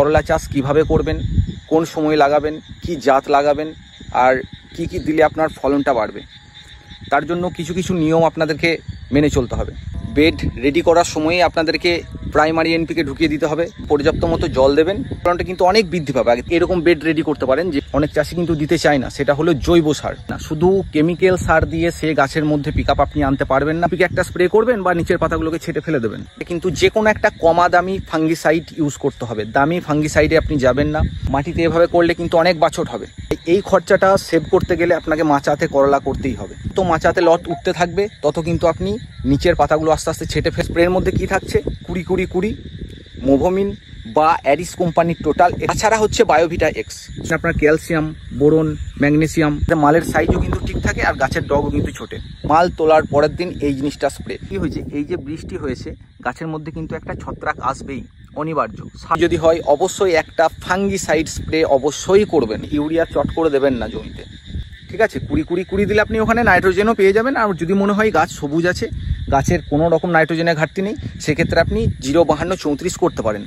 করলা চাষ কিভাবে করবেন, কোন সময় লাগাবেন, কি জাত লাগাবেন, আর কি কি দিলে আপনার ফলনটা বাড়বে, তার জন্য কিছু কিছু নিয়ম আপনাদেরকে মেনে চলতে হবে। বেড রেডি করার সময়ে আপনাদেরকে প্রাইমারি এনপিকে ঢুকিয়ে দিতে হবে, পর্যাপ্ত মতো জল দেবেন, ফলনটা কিন্তু অনেক বৃদ্ধি পাবে। আগে এরকম বেড রেডি করতে পারেন, যে অনেক চাষি কিন্তু দিতে চায় না, সেটা হলো জৈব সার। না, শুধু কেমিক্যাল সার দিয়ে সে গাছের মধ্যে পিক আপ আপনি আনতে পারবেন না। একটা স্প্রে করবেন বা নিচের পাতাগুলোকে ছেটে ফেলে দেবেন, কিন্তু যে কোনো একটা কমা দামি ফাঙ্গিসাইড ইউজ করতে হবে। দামি ফাঙ্গিসাইডে আপনি যাবেন না। মাটিতে এভাবে করলে কিন্তু অনেক বাছট হবে। এই খরচাটা সেভ করতে গেলে আপনাকে মাচাতে করলা করতেই হবে। তো মাচাতে লট উঠতে থাকবে, তত কিন্তু আপনি নিচের পাতাগুলো আস্তে আস্তে ছেটে ফেলে। স্প্রের মধ্যে কি থাকছে, 20-20-20, মোভোমিন বা অ্যারিস কোম্পানির টোটাল। এছাড়া হচ্ছে বায়োভিটা এক্স, আপনার ক্যালসিয়াম, বোরন, ম্যাগনেসিয়াম। মালের সাইজও কিন্তু ঠিক থাকে আর গাছের ডগও কিন্তু ছোটে। মাল তোলার পরের দিন এই জিনিসটা স্প্রে। কি হয়েছে, এই যে বৃষ্টি হয়েছে, গাছের মধ্যে কিন্তু একটা ছত্রাক আসবেই, অনিবার্য। যদি হয় অবশ্যই একটা ফাঙ্গিসাইড স্প্রে অবশ্যই করবেন। ইউরিয়া চট করে দেবেন না জমিতে, ঠিক আছে? 20-20-20 দিলে আপনি ওখানে নাইট্রোজেনও পেয়ে যাবেন। আর যদি মনে হয় গাছ সবুজ আছে, গাছের কোনো রকম নাইট্রোজেনের ঘাটতি নেই, সেক্ষেত্রে আপনি 0-52-34 করতে পারেন।